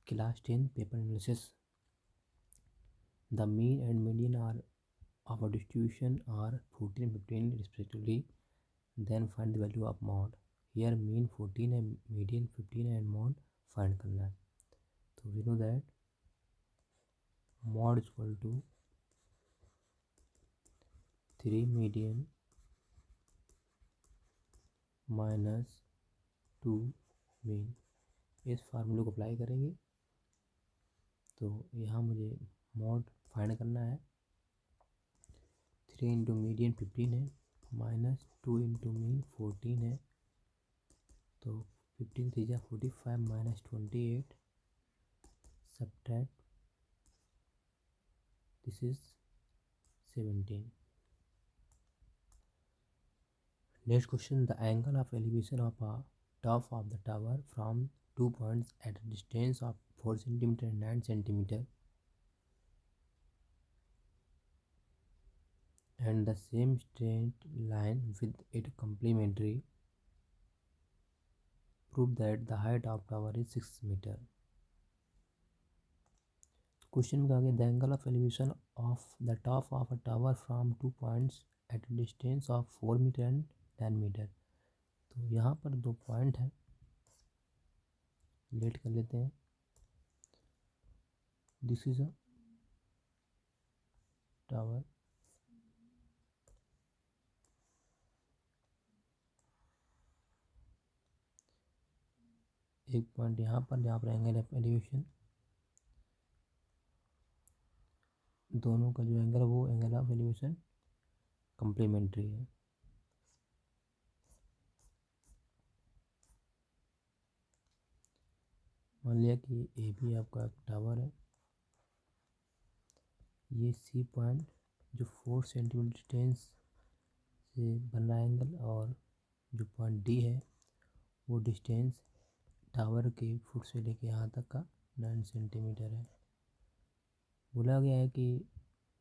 Class 10 paper analysis. The mean and median are of a distribution are 14 and 15 respectively. Then find the value of mod. Here mean 14 है, median 15 है and mod find करना है. तो we know that mod is equal to 3 median minus 2 mean. इस फार्मूले को apply करेंगे तो यहाँ मुझे मॉड फाइंड करना है. 3 इंटू मीडियन 15 है माइनस 2 इंटू मीन 14 है. तो 15 3 जा 45 minus 28 subtract this is 17. Next question. The angle of elevation of a top of the tower from 2 points at a distance of 4 centimetre and 9 centimetre and the same straight line with it complementary prove that the height of tower is 6 meter. Question में कहा गया the angle of elevation of the top of a tower from 2 points at a distance of 4 metre and 10 metre. तो यहाँ पर 2 point हैं, late कर लेते हैं. दिस इज अ टावर, एक पॉइंट यहाँ पर जहाँ पर एंगल ऑफ एलिवेशन दोनों का जो एंगल है वो एंगल ऑफ एलिवेशन कम्प्लीमेंट्री है. मान लिया कि ए भी आपका टावर है. ये सी पॉइंट जो 4 सेंटीमीटर डिस्टेंस से बन रहा है एंगल, और जो पॉइंट डी है वो डिस्टेंस टावर के फुट से लेके यहाँ तक का 9 सेंटीमीटर है. बोला गया है कि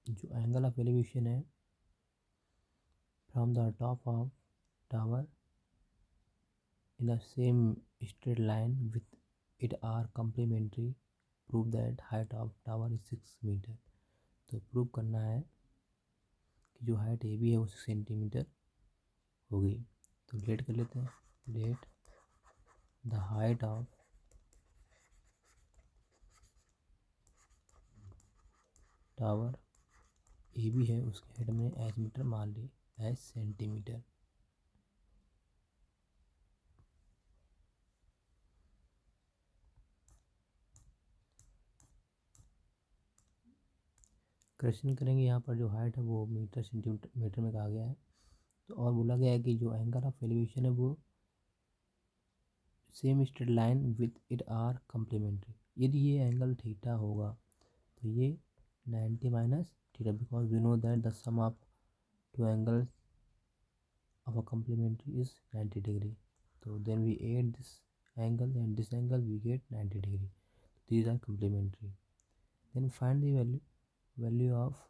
जो एंगल ऑफ एलिवेशन है from the top of tower in the same straight line with it are complementary prove that height of tower is 6 metre. तो प्रूव करना है कि जो हाइट ए बी है वो 6 सेंटीमीटर होगी. तो लेट कर लेते हैं. Let the height of tower A B है उसके हेड में एच मीटर मान ली एच सेंटीमीटर. क्वेश्चन करेंगे यहाँ पर जो हाइट है वो मीटर सेंटीमीटर में कहा गया है. तो और बोला गया है कि जो एंगल ऑफ एलिवेशन है वो same straight line with it are complementary. यदि ये एंगल थीटा होगा तो ये 90 minus theta, because we know that the sum of two angles of a complementary is 90 degree. तो then we add this angle and this angle we get 90 degree. These are complementary. Then find the value of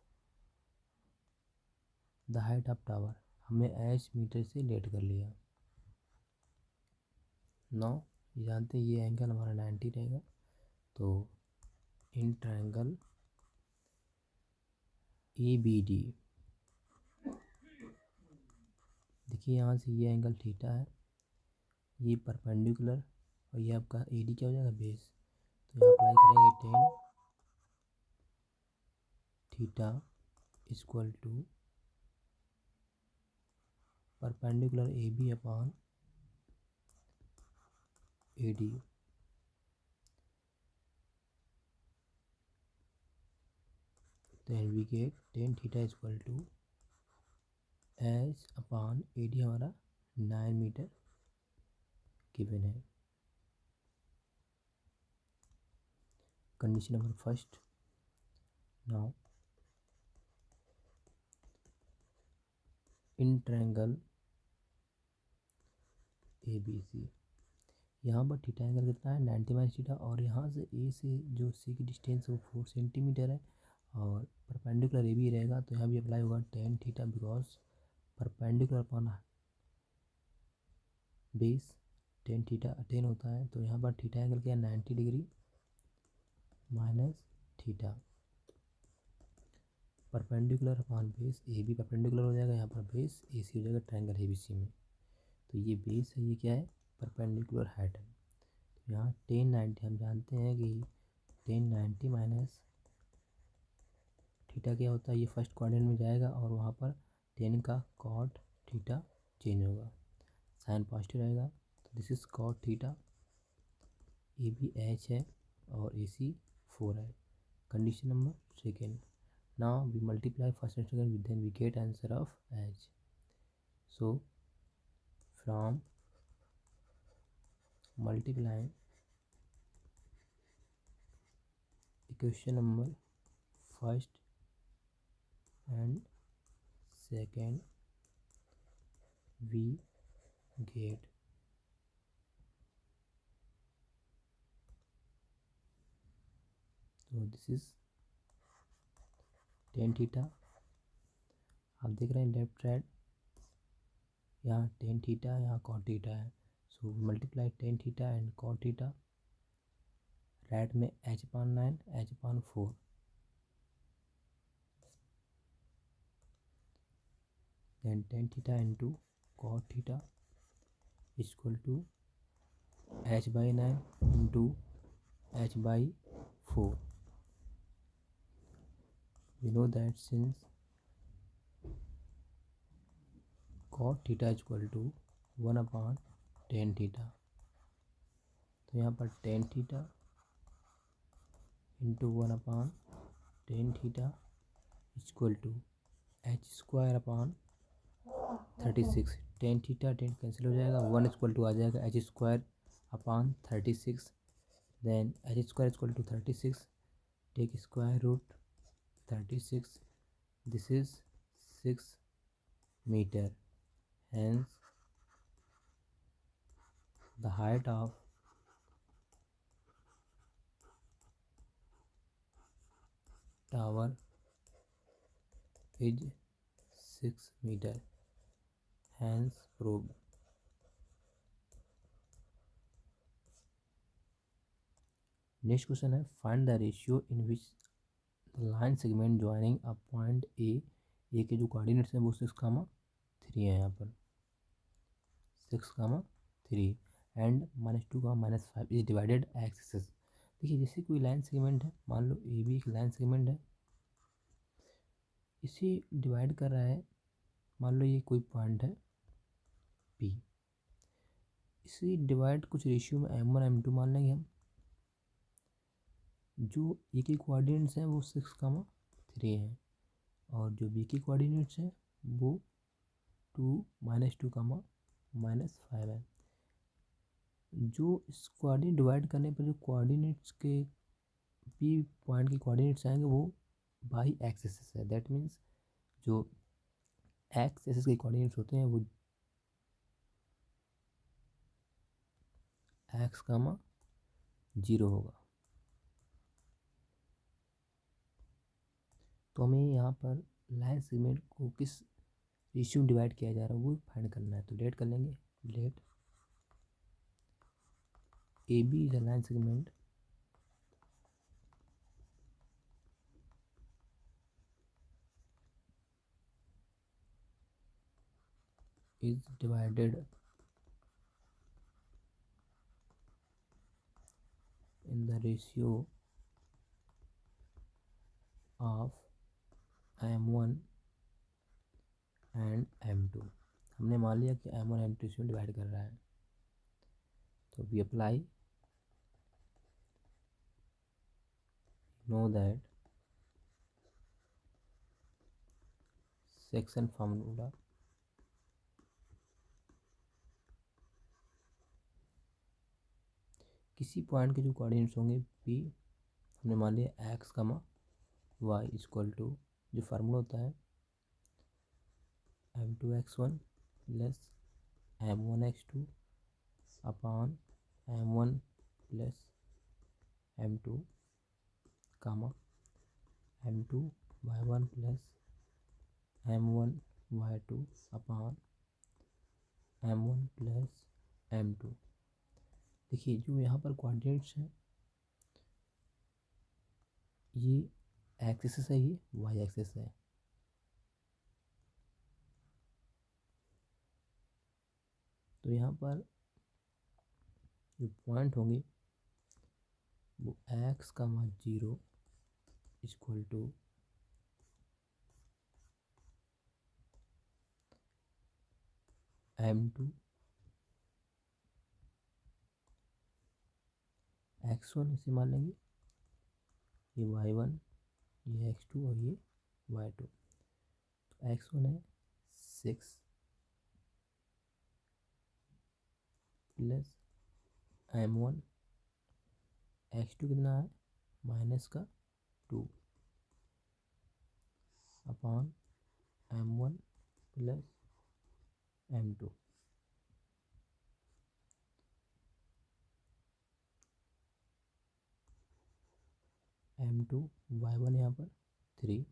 the height of tower. हमने H meter से let कर लिया. Now जानते हैं ये angle हमारा 90 रहेगा. तो in triangle A B D, देखिए यहाँ से ये एंगल थीटा है, ये परपेंडिकुलर, और ये आपका ए डी क्या हो जाएगा बेस. तो यहाँ अप्लाई करेंगे 10 theta equal to perpendicular A B upon A D. Then we get 10 theta equal to H upon A D हमारा 9 मीटर गिवन है. Condition number first. Now in triangle A B C, यहाँ पर theta angle कितना है 90 minus theta, और यहाँ से ए से जो सी की डिस्टेंस वो 4 सेंटीमीटर है, और परपेंडिकुलर ए भी रहेगा. तो यहाँ भी अप्लाई होगा 10 theta, because perpendicular upon base 10 theta 10 होता है. तो यहाँ पर थीटा एंगल क्या है 90 degree. Minus theta. Perpendicular upon base, A B perpendicular हो जाएगा, यहाँ पर बेस ए सी हो जाएगा ट्रायंगल ए बी सी में। तो ये बेस है, ये क्या है, परपेंडिकुलर हाइट है। तो यहाँ 1090 हम जानते हैं कि 1090 माइनस थीटा क्या होता है, ये फर्स्ट क्वाड्रेंट में जाएगा और वहाँ पर 10 का कॉट थीटा चेंज होगा, साइन पॉजिटिव रहेगा। तो this is cot theta. A B H है और ए सी 4 है। Condition number second, now we multiply first and second, then we get answer of H. So from multiplying equation number first and second, we get so this is tan theta. आप देख रहे हैं left side, यहाँ tan theta, यहाँ cot theta है। So multiply tan theta and cot theta, right में h/9 h/4, then tan theta into cot theta is equal to h/9 into h/4. We know that since cot theta is equal to 1/tan theta, तो यहाँ पर tan theta into 1/tan theta is equal to h square upon 36। tan theta tan cancel हो जाएगा, 1 equal to आ जाएगा h square upon 36, then h square equal to 36, take square root 36, this is 6 metre, hence the height of tower is 6 meter, hence proved। Next question है, find the ratio in which the line segment joining a point A के जो coordinates हैं वो 6,3 है, यहाँ पर 6,3 and -2,-5 is divided axis. देखिए जैसे कोई लाइन सेगमेंट है, मान लो ए भी एक लाइन सेगमेंट है, इसे डिवाइड कर रहा है, मान लो ये कोई पॉइंट है पी, इसे डिवाइड कुछ रेशियो में m1 m2 मान लेंगे हम। जो ए के कोऑर्डिनेट्स हैं वो 6,3 हैं और जो बी के कोऑर्डिनेट्स हैं वो 2 -2, -5 है। जो इस कोऑर्डिनेट डिवाइड करने पर जो कोऑर्डिनेट्स के बी पॉइंट के कोऑर्डिनेट्स आएंगे वो बाई एक्सिस है, दैट मीन्स जो एक्स एक्सिस के कोऑर्डिनेट्स होते हैं वो x, 0 होगा। तो हमें यहाँ पर लाइन सेगमेंट को किस रेशियो में डिवाइड किया जा रहा है वो फाइंड करना है। तो लेट कर लेंगे, let A B is a line segment is divided in the ratio of m1 and m2। हमने मान लिया कि m1 m2 इसमें डिवाइड कर रहा है, तो we apply know that section formula किसी पॉइंट के जो कोऑर्डिनेट्स होंगे p, हमने मान लिया x, y इक्वल टू जो फार्मूला होता है m2x1 plus m1x2 upon m1 plus m2 m2y1 plus m1y2 upon m1 plus m2। देखिए जो यहाँ पर कोऑर्डिनेट्स हैं ये एक्सिस है, ये वाई एक्सिस है। तो यहाँ पर जो पॉइंट होंगे वो एक्स का मान 0 इक्वल टू m2 x1 इसे मान लेंगे, ये y1, ये x2 और ये y2। तो x1 है 6 प्लस m1, x2 कितना है माइनस का 2 upon m1 plus m2। m2 y1 यहाँ पर 3,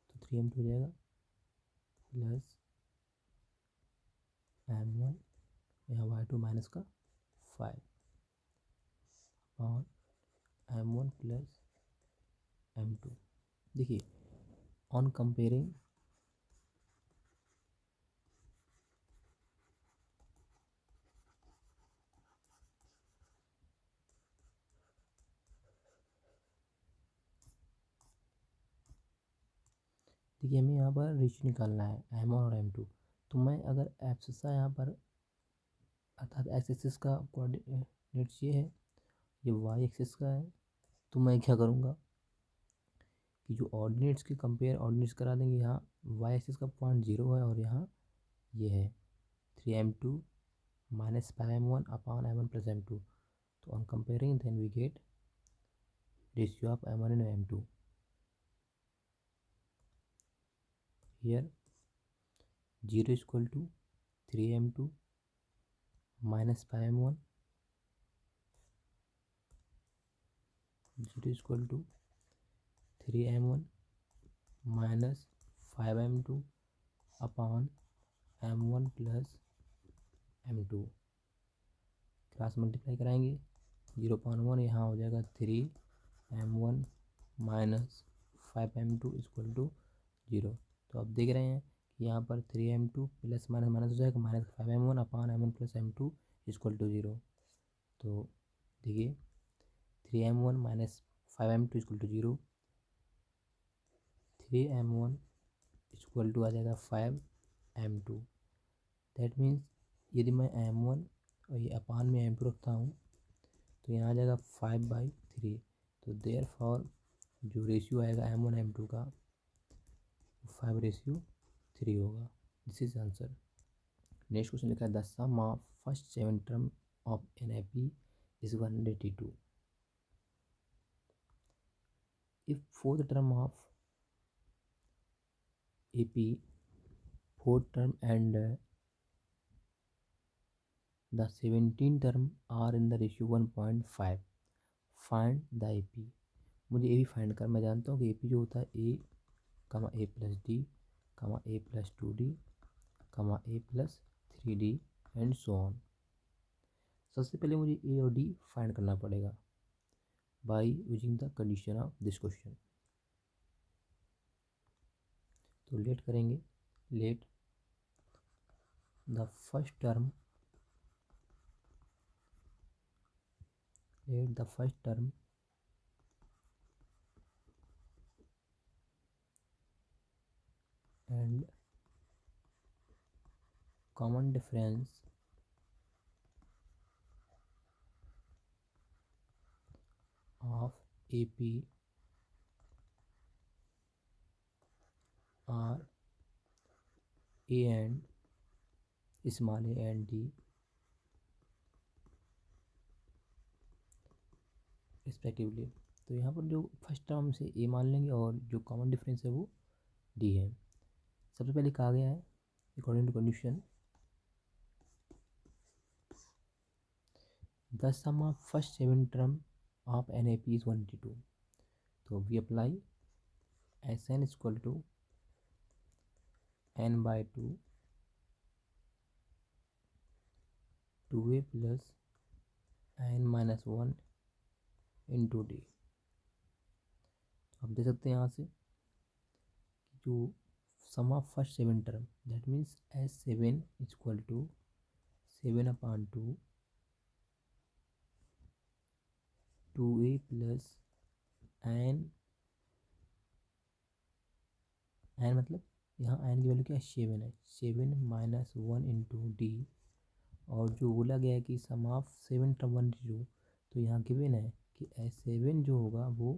तो 3m2 हो जाएगा प्लस m1 यहाँ y2 माइनस का 5 अपॉन m1 प्लस m2। देखिए ऑन कंपेयरिंग देखिए हमें यहाँ पर रेशियो निकालना है m1 और m2। तो मैं अगर एब्सिसा यहाँ पर अर्थात एक्स एक्सिस का कोऑर्डिनेट ये है, ये वाई एक्सिस का है, तो मैं क्या करूँगा कि जो ऑर्डिनेट्स के कंपेयर ऑर्डिनेट्स करा देंगे। यहाँ वाई एक्सिस का पॉइंट 0 है और यहाँ ये है 3m2 minus 5m1 upon m1 plus m2। तो on comparing then we get ratio of m1 and m2। Here 0 equal to 3m2 minus 5m1, 0 equal to 3m1 minus 5m2 upon m1 plus m2। Cross multiply कराएंगे, 0.1 यहाँ हो जाएगा 3m1 minus 5m2 equal to 0। तो आप देख रहे हैं कि यहाँ पर 3m2 प्लस माइनस माइनस हो जाएगा minus 5m1 upon m1 plus m2 equal to 0। तो देखिए 3m1 minus 5m2 equal to 0, 3m1 equal to आ जाएगा 5m2। दैट मीन्स यदि मैं m1 और ये अपान में m2 रखता हूँ तो यहाँ आ जाएगा 5/3। तो देयर फॉर जो रेशियो आएगा m1 m2 का 5:3 होगा। This is answer. Next question लिखा है the sum of first 7 term of NAP is 182 if fourth term of AP, fourth term and the 17 term are in the ratio 1.5, find the AP। मुझे AP find कर, मैं जानता हूँ कि AP जो होता है A कमा A प्लस डी कमा A प्लस 2D कमा A plus 3D and so on. सबसे पहले मुझे A और D फाइंड करना पड़ेगा by using the condition of this question. तो लेट करेंगे, let the first term and common difference of AP are A and small a and D respectively. तो यहाँ पर जो फर्स्ट टर्म से ए मान लेंगे और जो कॉमन डिफरेंस है वो डी है। सबसे पहले कहा गया है according to condition the sum of first 7 term of NAP is 182। तो वी अप्लाई SN equal to n/2 2A plus n-1 into D। आप देख सकते हैं यहाँ से जो sum of first 7 term that means S7 equal to 7/2 2a plus n मतलब यहाँ n की वैल्यू क्या है 7 है 7 माइनस 1 इंटू डी। और जो बोला गया है कि सम ऑफ 7 टर्म 182 तो यहाँ गिवन है कि S7 जो होगा वो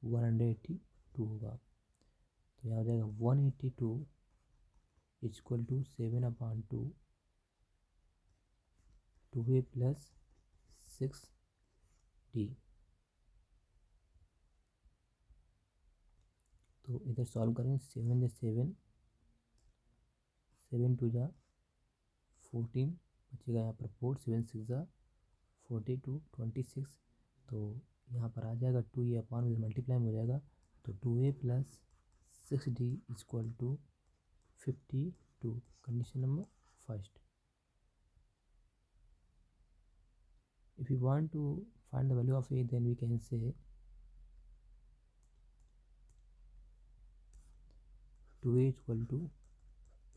182 होगा। तो यहाँ हो जाएगा 182 equal to 7/2 2a plus 6d। तो इधर सॉल्व करेंगे 7 जा 7 7 2 जा 14 बचेगा यहाँ पर 4 7 6 जा 42 26। तो यहाँ पर आ जाएगा 2 ये अपॉन में मल्टीप्लाई हो जाएगा तो 2a plus 6d equal to 52। Condition number first. If you want to find the value of a then we can say 2a equal to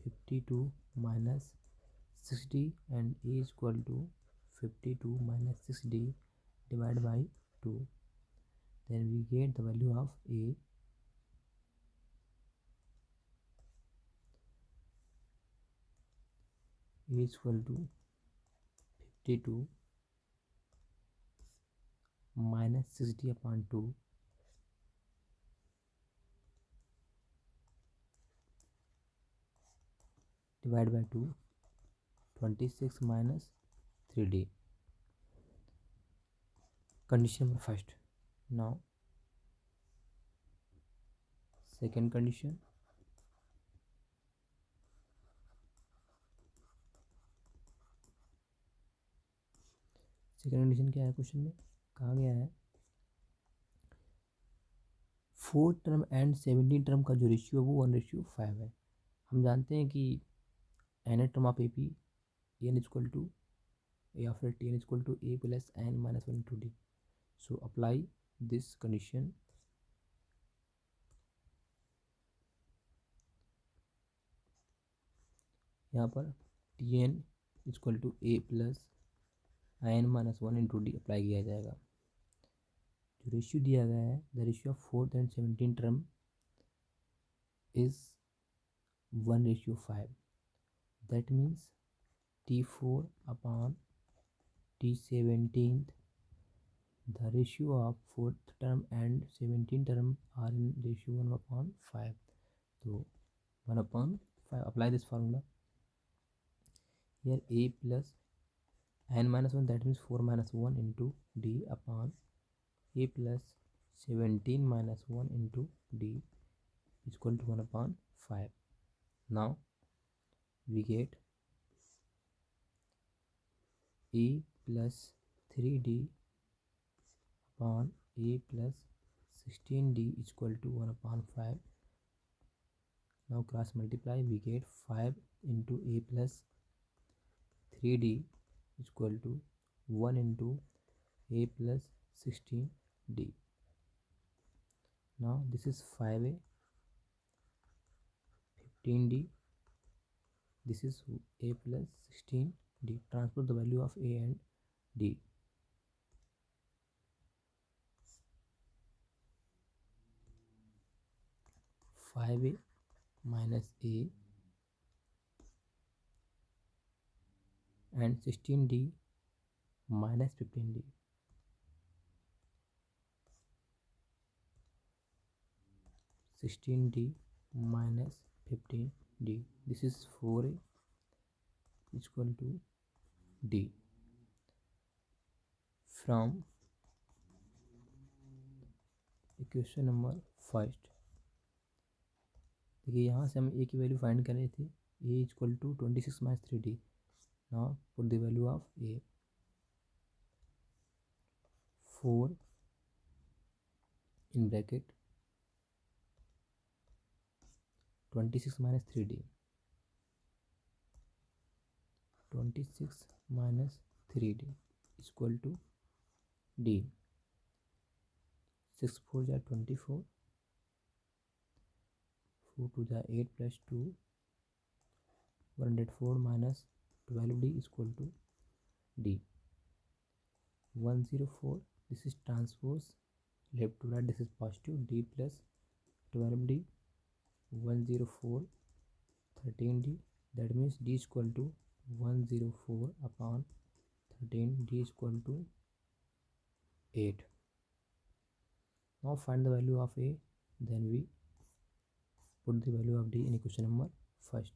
52 minus 6d and a equal to 52 minus 6d divided by 2. Then we get the value of a equal to 52 minus 6d/2 divided by 2 26 minus 3d. Condition number first. Now second condition. Second condition क्या है question में कहा गया है 4 term and 17 term का जो ratio है वो 1:5 है। हम जानते हैं कि N term of A P N equal to A after T N equal to A plus N minus 1 into D. So apply this condition. यहाँ पर T N equal to A plus N minus 1 into D apply किया जाएगा। जो ratio दिया गया है the ratio of 4th and 17 term is 1:5। That means T4 upon T17 the ratio of 4th term and 17 term are in ratio 1/5. So 1/5 apply this formula here a plus n minus 1 that means 4 minus 1 into d upon a plus 17 minus 1 into d is equal to 1/5. Now we get a plus 3d upon a plus 16d is equal to 1/5. Now cross multiply we get 5 into a plus 3d is equal to 1 into a plus 16d. Now this is 5a 15d, this is a plus 16d. Transpose the value of a and d. Five a minus a and 16d minus 15d. 16d minus 15d. This is 4a is equal to d. From equation number first देखिए यहाँ से हम ए की value find कर रहे थे A equal to 26 minus 3d। Now put the value of A 4 in bracket 26 minus 3d 26 minus 3d is equal to d 6 4 जा 24 2 to the 8 plus 2, 104 minus 12d is equal to d. 104, this is transpose left to right, this is positive, d plus 12d, 104 13d, that means d is equal to 104 upon 13, d is equal to 8. Now find the value of a, then we put the value of d in equation number first.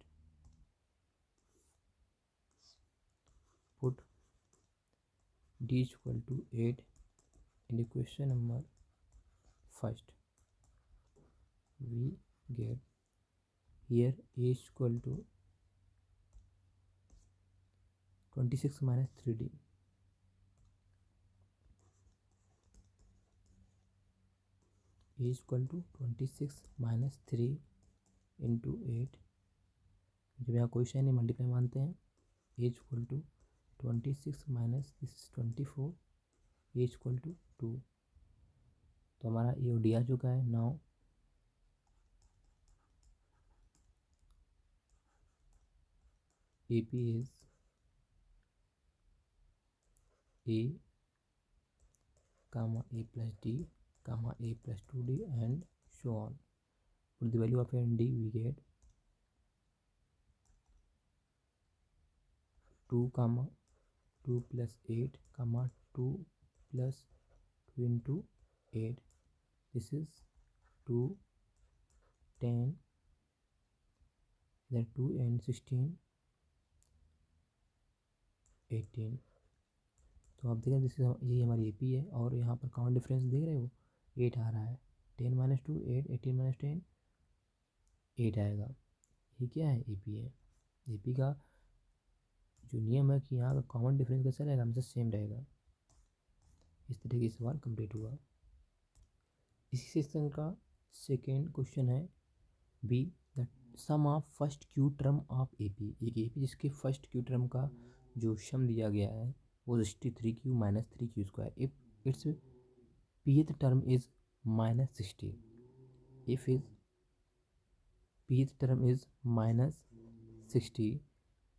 Put d is equal to 8 in equation number first. We get here a is equal to 26 minus 3d. A is equal to 26 minus 3 into 8. जब यहाँ कोई शायद नहीं multiply मानते हैं. A is equal to 26 minus this is 24. A is equal to 2. तो हमारा ये डी आ चुका है. Now AP is A comma A plus D comma A plus 2D and so on. Put the value of A and D, we get 2 comma 2 plus 8 comma 2 plus 2 into 8. This is 2 10, then 2 and 16 18. तो आप देखें this ये हमारी AP है और यहाँ पर common difference देख रहे हो 8 आ रहा है. 10 माइनस 2 8, 18 माइनस 10 8 आएगा. ये क्या है? AP है. AP का जो नियम है कि यहाँ का कॉमन डिफरेंस कैसा रहेगा, हमेशा सेम रहेगा. इस तरीके से सवाल कंप्लीट हुआ. इसी सेक्शन का सेकेंड क्वेश्चन है B, the sum of first Q term of AP. एक AP जिसके फर्स्ट क्यू टर्म का जो सम दिया गया है वो 63q minus 3q square. If its pth term is minus 60, if his pth term is minus 60,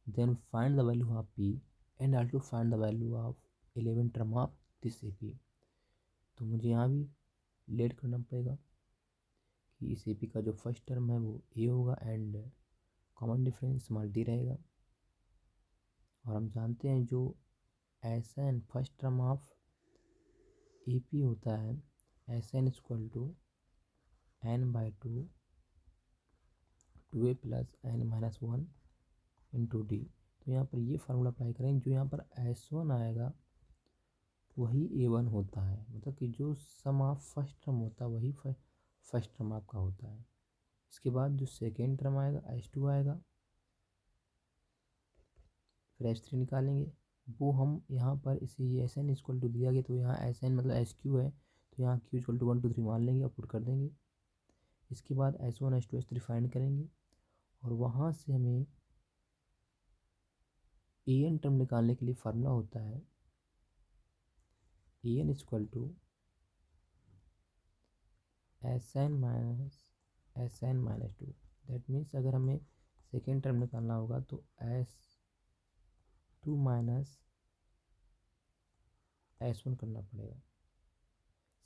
then find the value of p and also find the value of 11 term of this AP. तो मुझे यहाँ भी late करना पड़ेगा कि इस AP का जो फर्स्ट टर्म है वो a होगा and common difference small d रहेगा. और हम जानते हैं जो SN first term of AP होता है SN is equal to n/2 2a plus n minus 1 into D. तो यहाँ पर ये फार्मूला अप्लाई करेंगे. जो यहाँ पर S1 आएगा वही A1 होता है, मतलब कि जो सम ऑफ फर्स्ट टर्म होता है वही फर्स्ट टर्म आपका होता है. इसके बाद जो सेकेंड टर्म आएगा S2 आएगा, फिर S3 निकालेंगे. वो हम यहाँ पर इसे ये SN इक्वल टू दिया गया तो यहाँ SN मतलब SQ है तो यहाँ Q इक्वल टू 1 2 3 मान लेंगे और पुट कर देंगे. इसके बाद S1 S2 S3 फाइंड करेंगे और वहाँ से हमें AN टर्म निकालने के लिए फार्मूला होता है AN equal to SN minus 2. That means अगर हमें सेकेंड टर्म निकालना होगा तो S2 माइनस S1 करना पड़ेगा,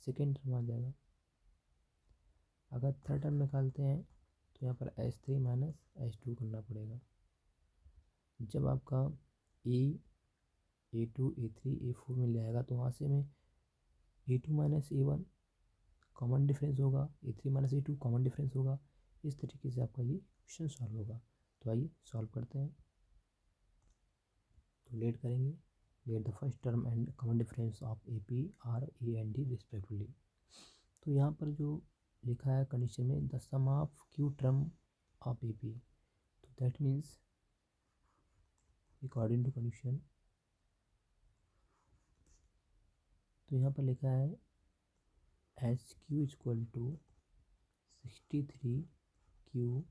सेकेंड टर्म आ जाएगा. अगर थर्ड टर्म निकालते हैं तो यहाँ पर S3 माइनस S2 करना पड़ेगा. जब आपका A2 A3 A4 मिल जाएगा तो वहाँ से हमें A2 minus A1 common difference होगा, A3 minus A2 common difference होगा. इस तरीके से आपका ये क्वेश्चन सॉल्व होगा. तो आइए सॉल्व करते हैं. तो लेट करेंगे. Let the first term and common difference of AP are A and D respectively. तो यहाँ पर जो लिखा है कंडीशन में the sum of Q term of AP, तो that means according to condition. तो यहाँ पर लिखा है SQ equal to 63q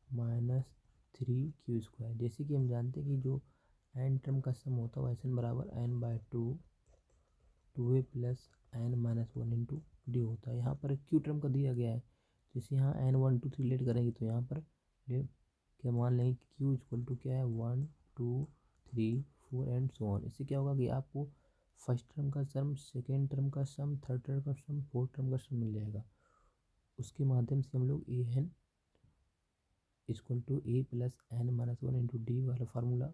minus 3q square. जैसे कि हम जानते हैं कि जो n टर्म का सम होता है SN बराबर n/2 2a plus n minus 1 into D होता है. यहाँ पर क्यू टर्म का दिया गया है जैसे यहाँ n 1 2 3 लेट करेंगे तो यहाँ पर क्या मान लेंगे कि q इक्वल टू क्या है 1 2 3 4 एंड सो ऑन। इससे क्या होगा कि आपको फर्स्ट टर्म का सम, सेकेंड टर्म का सम, थर्ड टर्म का सम, फोर्थ टर्म का सम मिल जाएगा। उसके माध्यम से हम लोग A N equal to A plus N minus one into D वाला फार्मूला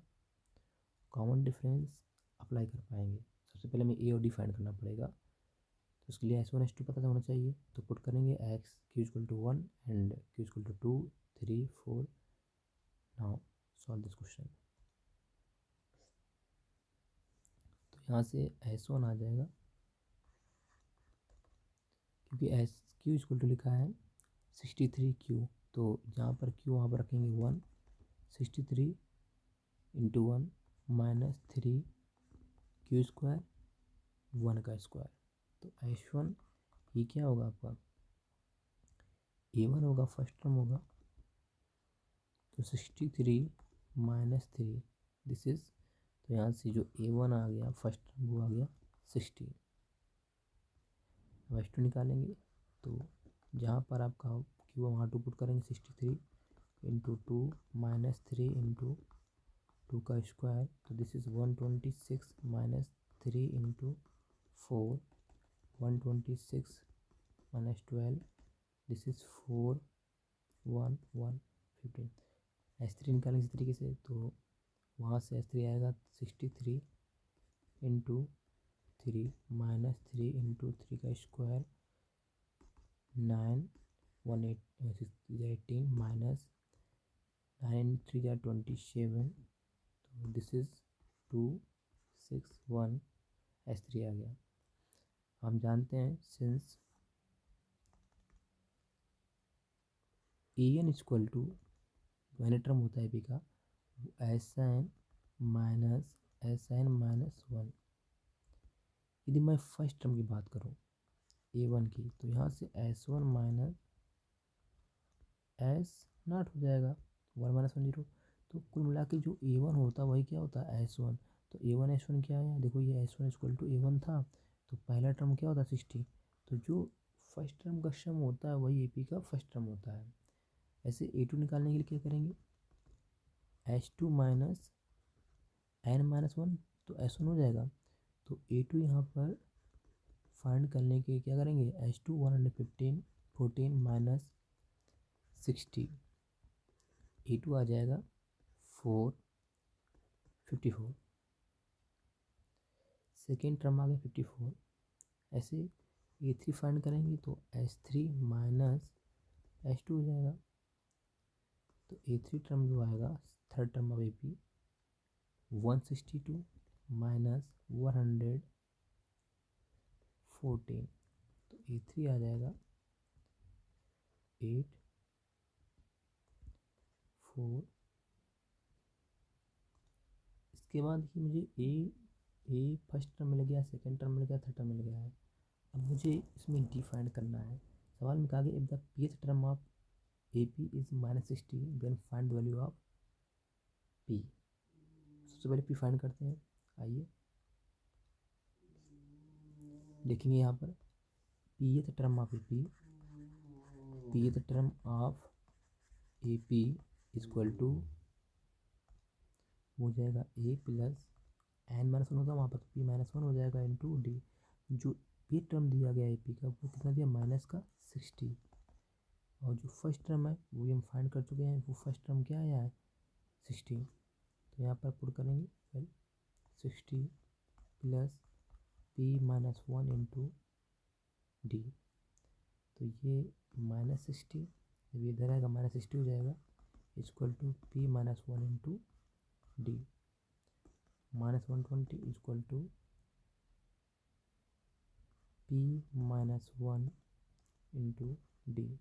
कॉमन डिफरेंस अप्लाई कर पाएंगे। सबसे पहले हमें ए और डी फाइंड करना पड़ेगा, तो उसके लिए एस वन एस टू पता होना चाहिए। तो पुट करेंगे X Q equal to 1 and Q equal to 2 3 4। Now solve this question. तो यहाँ से एस वन आ जाएगा, क्योंकि एस क्यू इक्वल टू लिखा है 63 क्यू, तो जहाँ पर क्यू वहाँ पर रखेंगे 1, 63 इंटू 1 माइनस 3 क्यू स्क्वायर 1 का स्क्वायर। तो एस वन ये क्या होगा आपका ए वन होगा, फर्स्ट टर्म होगा। तो 63 माइनस 3 दिस इज, तो यहाँ से जो ए वन आ गया फर्स्ट टर्म वो आ गया 60। अब एस टू निकालेंगे, तो जहाँ पर आपका क्यू वहाँ टू पुट करेंगे 63 इंटू 2 माइनस 3 इंटू 2 का स्क्वायर। तो this is 126 minus 3 into 4 126 minus 12 this is 4 1 1 15। S three निकालेंगे इस तरीके से, तो वहाँ से एस थ्री आएगा 63 इंटू 3 माइनस 3 इंटू 3 का स्क्वायर 9 18 माइनस 9 3 27। तो दिस इज़ 2 6 1 एस थ्री आ गया। हम जानते हैं since A N equal to पहले टर्म होता है पी का एस एन माइनस वन। यदि मैं फर्स्ट टर्म की बात करूँ ए वन की, तो यहाँ से S one minus S not हो जाएगा 1 माइनस 1 0। तो कुल मिला के जो ए वन होता है वही क्या होता है एस वन। तो ए वन एस वन क्या है, देखो ये S one equal to A one था, तो पहला टर्म क्या होता है 60। तो जो फर्स्ट टर्म का सम होता है वही ए पी का फर्स्ट टर्म होता है। ऐसे ए टू निकालने के लिए क्या करेंगे, H two minus N minus one, तो एस वन हो जाएगा। तो ए टू यहाँ पर फाइंड करने के क्या करेंगे, H two 115 14 minus 60, A two आ जाएगा 454। सेकेंड टर्म आ गया 54। ऐसे ए थ्री फाइंड करेंगे तो H three minus H two हो जाएगा। तो ए थ्री टर्म जो आएगा third term of A P 162 minus 114। तो ए थ्री आ जाएगा 8 4। इसके बाद ही मुझे ए फर्स्ट टर्म मिल गया, सेकेंड टर्म मिल गया, थर्ड टर्म मिल गया है। अब मुझे इसमें डी फाइंड करना है। सवाल में कहा गया if the pth term of A P is -60 then find the value of P. सबसे पहले पी फाइंड करते हैं। आइए देखेंगे यहाँ पर pth term of A P, pth term of A P equal to हो जाएगा A plus N minus one होता है वहाँ पर, तो पी माइनस वन हो जाएगा इंटू डी। जो पी टर्म दिया गया है पी का वो कितना दिया माइनस का 60, और जो फर्स्ट टर्म है वो हम फाइंड कर चुके हैं। वो फर्स्ट टर्म क्या आया है 60। तो यहाँ पर पुट करेंगे well 60 plus P minus one into D. तो ये -60 जब ये इधर आएगा -60 हो जाएगा equal to P minus one into D -120 equal to P minus one into D.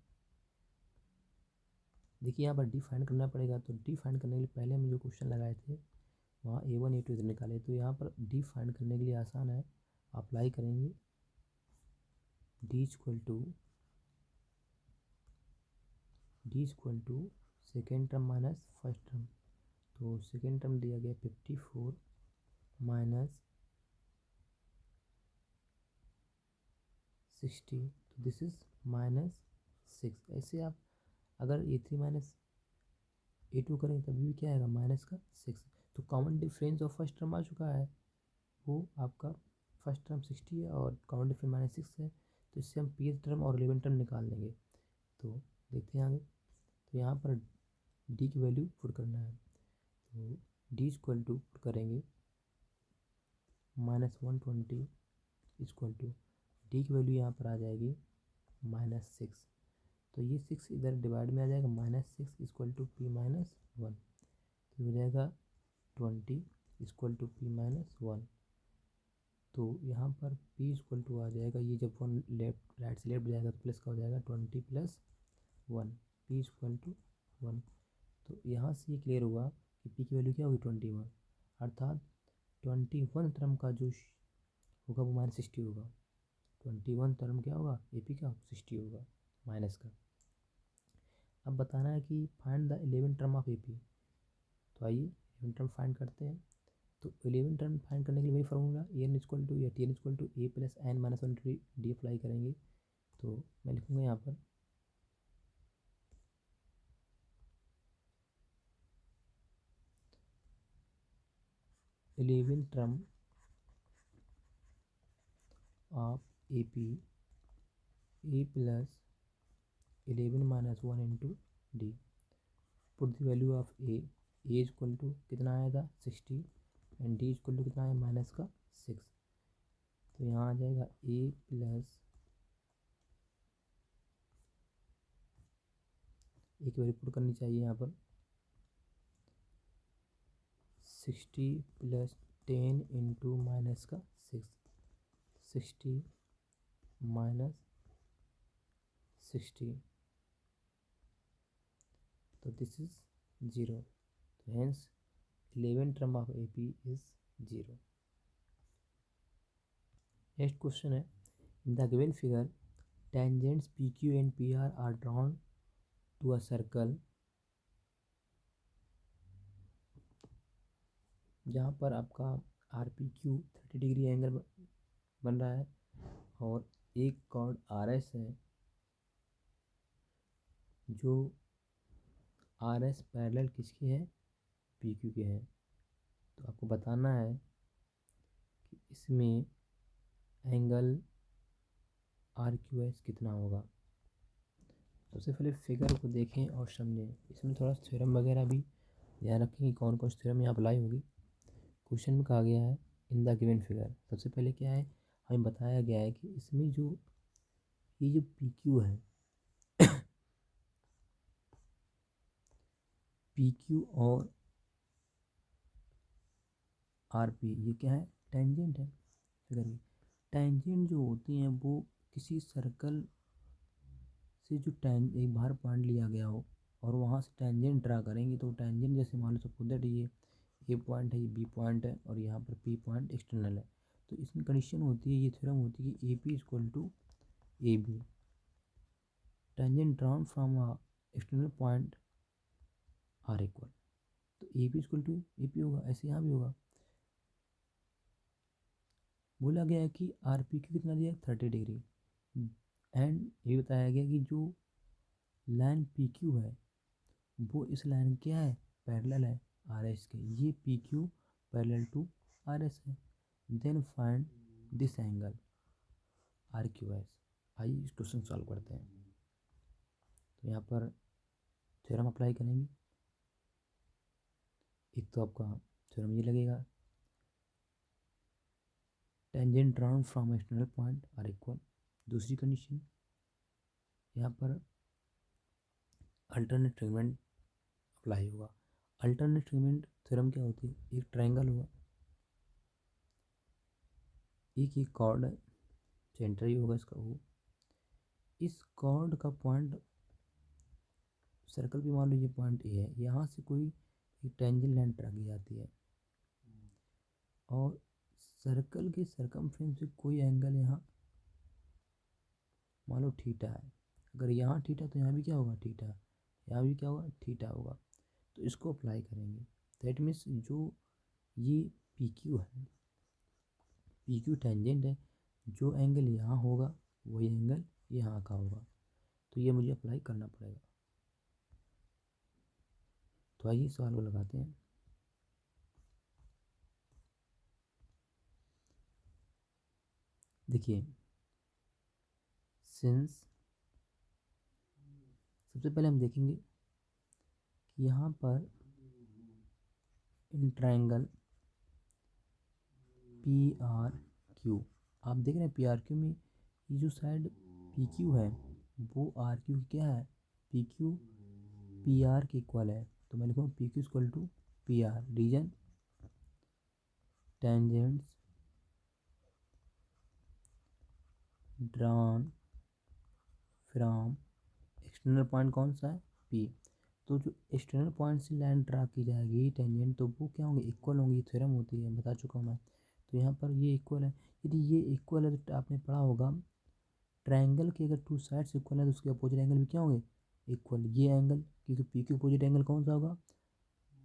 देखिए यहाँ पर डी फाइंड करना पड़ेगा। तो डी फाइंड करने के लिए पहले हम जो क्वेश्चन लगाए थे वहाँ ए वन ए टू इधर निकाले, तो यहाँ पर डी फाइंड करने के लिए आसान है। अप्लाई करेंगे D equal to second term minus first term. तो सेकेंड टर्म दिया गया 54 माइनस 60, तो दिस इज -60। 6। ऐसे आप अगर A3 माइनस A2 करेंगे तभी भी क्या आएगा, माइनस का 6। तो common difference of first term आ चुका है, वो आपका फर्स्ट टर्म 60 है और कॉमन डिफरेंस -6 है। तो इससे हम पी टर्म और 11 टर्म निकाल लेंगे। तो देखते हैं आगे। तो यहाँ पर डी की वैल्यू पुट करना है, तो डी इक्वल टू पुट करेंगे -120 इक्वल टू डी की वैल्यू यहाँ पर आ जाएगी -6। तो ये 6 इधर डिवाइड में आ जाएगा, -6 इक्वल टू P-1। तो हो जाएगा 20 इक्वल टू P-1। तो यहाँ पर P इक्वल टू आ जाएगा, ये जब 1 लेफ्ट राइट से लेफ्ट जाएगा तो प्लस का हो जाएगा 20 + 1, P इक्वल टू 1। तो यहाँ से ये क्लियर हुआ कि P की वैल्यू क्या होगी 21, अर्थात 21 टर्म का जो होगा वो -60 होगा। 21 टर्म क्या होगा, AP का 60 होगा माइनस का। अब बताना है कि find the 11 term of AP। तो आइए 11 टर्म फाइंड करते हैं। तो 11 टर्म फाइंड करने के लिए वही फार्मूला एन इक्वल टू या T N equal to A plus N minus 1 D apply करेंगे। तो मैं लिखूँगा यहाँ पर 11 term of AP A plus 11 minus 1 into D. Put the value of A equal to कितना आया था 60 एंड डी इक्वल टू कितना आया माइनस का 6। तो यहाँ आ जाएगा ए प्लस एक वैल्यू पुट करनी चाहिए यहाँ पर 60 + 10 इंटू माइनस का 6, 60 - 60, तो दिस इज 0। तो hence 11 term of AP is 0। Next question है, in the given figure tangents PQ and PR are drawn to a circle. जहाँ पर आपका RPQ 30 डिग्री एंगल बन रहा है और एक कॉर्ड RS है जो RS पैरेलल किसकी है, PQ के है। तो आपको बताना है कि इसमें एंगल RQS कितना होगा। सबसे पहले फिगर को देखें और समझें, इसमें थोड़ा थ्योरम वगैरह भी ध्यान रखें कि कौन कौन सी थ्योरम यहाँ अप्लाई होगी। क्वेश्चन में कहा गया है इन द गिवन फिगर, सबसे पहले क्या है हमें बताया गया है कि इसमें जो ये जो PQ है PQ और RP ये क्या है, टेंजेंट है फिगर की। टेंजेंट जो होती हैं वो किसी सर्कल से जो एक बाहर पॉइंट लिया गया हो और वहाँ से टेंजेंट ड्रा करेंगे। तो टेंजेंट जैसे मान लो सपोज दैट ये A पॉइंट है, ये B पॉइंट है और यहाँ पर P पॉइंट एक्सटर्नल है। तो इसमें कंडीशन होती है, ये थ्योरम होती है कि AP equal to AB, tangent drawn from a external point are equal. तो AP इक्वल टू AP होगा, ऐसे यहाँ भी होगा। बोला गया है कि RPQ कितना दिया 30 डिग्री एंड ये बताया गया कि जो लाइन PQ है वो इस लाइन क्या है, पैरेलल है RS के। ये PQ पैरेलल टू RS है। Then find this angle RQS। आइए इस क्वेश्चन सॉल्व करते हैं। तो यहाँ पर थ्योरम अप्लाई करेंगे। एक तो आपका थ्योरम ये लगेगा, tangent drawn from external point are equal. दूसरी कंडीशन यहाँ पर अल्टरनेट ट्रीटमेंट अप्लाई होगा। अल्टरनेट ट्रीटमेंट थ्योरम क्या होती है, एक ट्रायंगल होगा, एक कॉर्ड है, सेंटर ही होगा इसका वो। इस कॉर्ड का पॉइंट सर्कल भी मान लो ये पॉइंट ए है, यहाँ से कोई एक टेंजेंट लाइन ड्रा की जाती है और सर्कल के सरकमफ्रेंस से कोई एंगल यहाँ मान लो थीटा है। अगर यहाँ थीटा तो यहाँ भी क्या होगा थीटा, यहाँ भी क्या होगा थीटा होगा। तो इसको अप्लाई करेंगे। दैट मीन्स जो ये PQ है, PQ टेंजेंट है, जो एंगल यहाँ होगा वही एंगल यहाँ का होगा। तो ये मुझे अप्लाई करना पड़ेगा। तो आइए सवाल को लगाते हैं। देखिए, सिंस सबसे पहले हम देखेंगे कि यहाँ पर in triangle P R Q, आप देख रहे हैं पी आर क्यू में ये जो साइड पी क्यू है वो आर क्यू की क्या है, पी क्यू पी आर के इक्वल है। तो मैं लिखूँगा P Q equal to P R. Reason tangents drawn from external point कौन सा है, पी। तो जो एक्सटर्नल पॉइंट से लाइन ड्रा की जाएगी टेंजेंट, तो वो क्या होंगे, इक्वल होंगी। ये थ्योरम होती है, बता चुका हूँ मैं। तो यहाँ पर ये इक्वल है। यदि ये इक्वल है तो आपने पढ़ा होगा ट्रायंगल के अगर टू साइड्स इक्वल है तो उसके अपोजिट एंगल भी क्या होंगे, इक्वल। ये एंगल, क्योंकि पी के अपोजिट एंगल कौन सा होगा,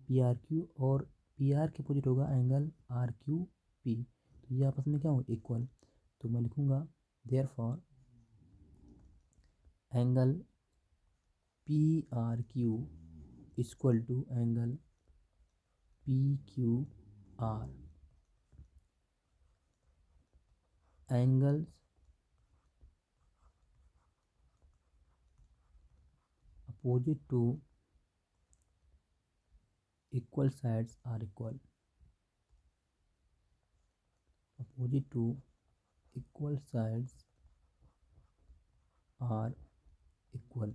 पी आर क्यू, और पी आर के अपोजिट होगा एंगल आर क्यू पी। तो ये आपस में क्या होंगे, इक्वल। तो मैं लिखूँगा therefore angle P R Q equal to angle P Q R. Angles opposite to equal sides are equal. Opposite to equal sides are equal.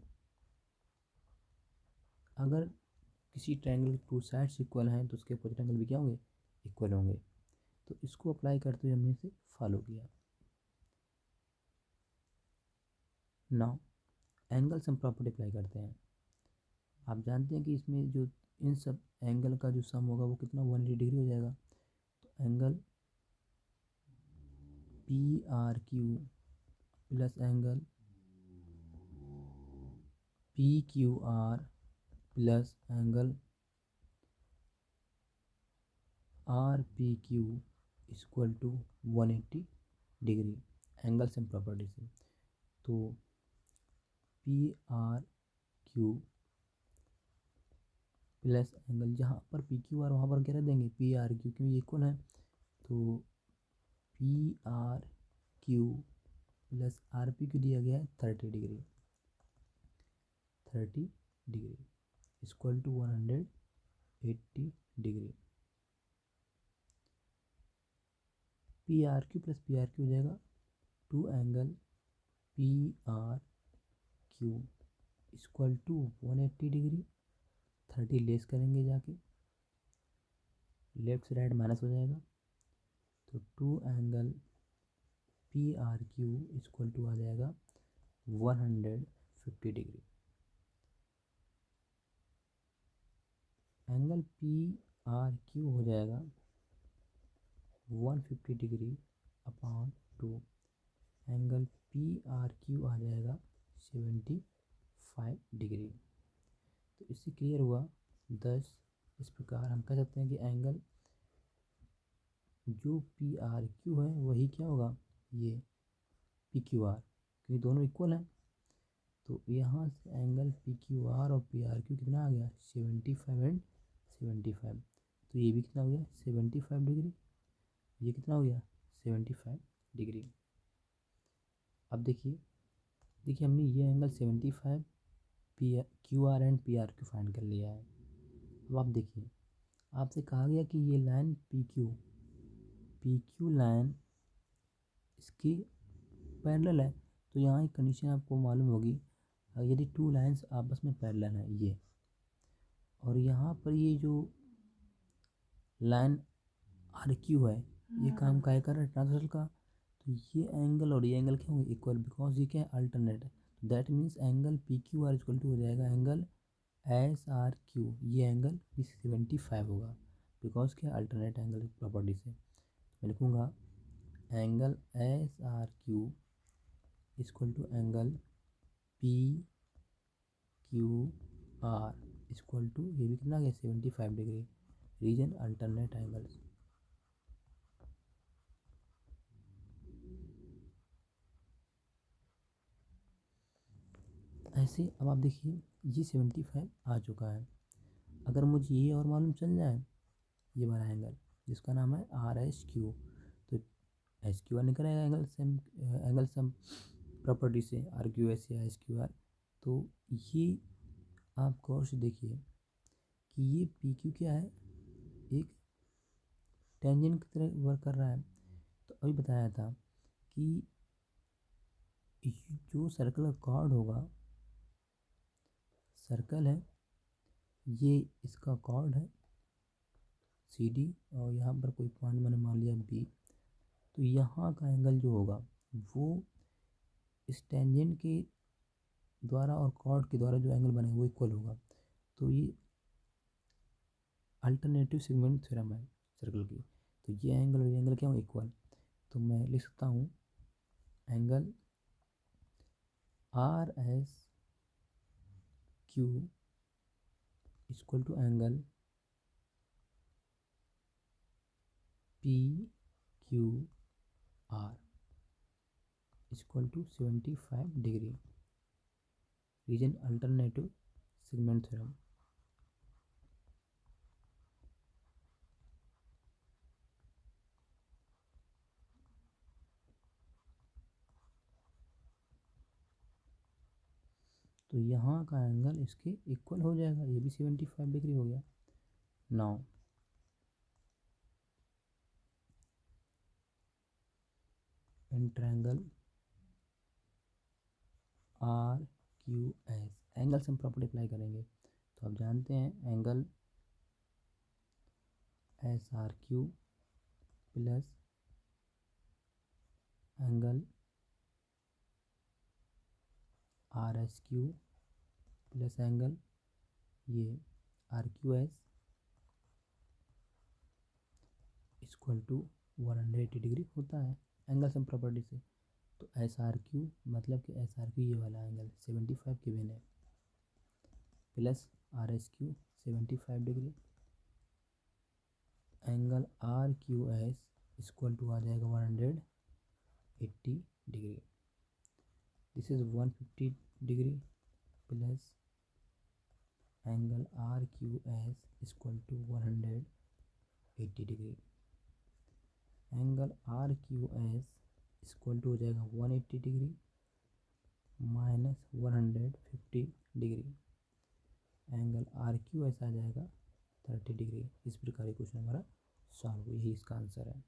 अगर किसी ट्रायंगल के टू साइड्स इक्वल हैं तो उसके अपोजिट एंगल भी क्या होंगे, इक्वल होंगे। तो इसको अप्लाई करते हुए हमने इसे फॉलो किया। नाउ एंगल्स हम प्रॉपर्टी अप्लाई करते हैं। आप जानते हैं कि इसमें जो इन सब एंगल का जो सम होगा वो कितना 180 डिग्री हो जाएगा। तो angle P R Q plus angle P Q R plus angle R P Q equal to 180 degree. Angles and property से तो P R Q plus angle, जहाँ पर पी क्यू आर वहाँ पर क्या रख देंगे, पी आर क्यू, क्योंकि इक्वल है। तो P R Q plus R P Q दिया गया है 30 degree, 30 degree equal to 180 degree. P R Q plus P R Q हो जाएगा two angle P R Q equal to 180 degree. 30 less करेंगे जाके, लेफ्ट से राइट माइनस हो जाएगा। तो two angle P R Q equal to आ जाएगा 150 degree. Angle P R Q हो जाएगा 150 degree upon two angle P R Q आ जाएगा 75 डिग्री। तो इससे क्लियर हुआ 10। इस प्रकार हम कह सकते हैं कि एंगल जो पी आर क्यू है वही क्या होगा, ये पी क्यू आर, क्योंकि दोनों इक्वल हैं। तो यहाँ से एंगल पी क्यू आर और पी आर क्यू कितना आ गया, 75 एंड 75। तो ये भी कितना हो गया, 75 डिग्री। ये कितना हो गया, 75 डिग्री। अब देखिए, हमने ये angle 75 P Q are and P R Q find कर लिया है। अब आप देखिए, आपसे कहा गया कि ये लाइन पी क्यू लाइन इसकी पैरेलल है। तो यहाँ एक कंडीशन आपको मालूम होगी, यदि टू लाइंस आपस में पैरेलल है ये, और यहाँ पर ये जो लाइन आर क्यू है ये काम क्या कर रहा है, ट्रांसवर्सल का। तो ये एंगल और ये एंगल क्या होंगे, इक्वल, बिकॉज ये क्या है, अल्टरनेट है। That means angle P Q R equal to हो जाएगा एंगल एस आर क्यू। ये एंगल भी 75 होगा, बिकॉज क्या, अल्टरनेट एंगल प्रॉपर्टी से। मैं लिखूँगा angle S R Q equal to angle P Q R equal to, ये भी कितना गया, 75 डिग्री। Reason alternate angles. ऐसे अब आप देखिए ये 75 आ चुका है। अगर मुझे ये और मालूम चल जाए, ये वाला एंगल जिसका नाम है आर एस क्यू, तो एस क्यू आर निकल आएगा एंगल सम प्रॉपर्टी से, आर क्यू एस या एस क्यू आर। तो ये आप गौर से देखिए कि ये पी क्यू क्या है, एक टेंजेंट की तरह वर्क कर रहा है। तो अभी बताया था कि जो सर्कल का कॉर्ड होगा, सर्कल है ये, इसका कॉर्ड है सी डी, और यहाँ पर कोई पॉइंट मैंने मान लिया बी। तो यहाँ का एंगल जो होगा वो इस टेंजेंट के द्वारा और कॉर्ड के द्वारा जो एंगल बने वो इक्वल होगा। तो ये अल्टरनेटिव सेगमेंट थ्योरम है सर्कल की। तो ये एंगल और ये एंगल क्या हो, इक्वल। तो मैं लिख सकता हूँ angle R S Q equal to angle P Q R equal to 75 degree, reason alternative segment theorem. तो यहाँ का एंगल इसके इक्वल हो जाएगा, ये भी 75 डिग्री हो गया। Now in triangle R Q S angle sum property apply करेंगे। तो आप जानते हैं angle S R Q plus angle R S Q plus angle ये R Q S equal to 180 degree होता है एंगल सम प्रॉपर्टी से। तो एस आर क्यू मतलब कि एस आर क्यू ये वाला एंगल 75 गिवन है, plus R S Q 75 degree, angle R Q S equal to आ जाएगा 180 degree. This is 150 degree plus angle R Q S equal to 180 degree. Angle R Q S equal to हो जाएगा 180 degree minus 150 degree. Angle R Q S आ जाएगा 30 degree. इस प्रकार question हमारा solve, यही इसका आंसर है।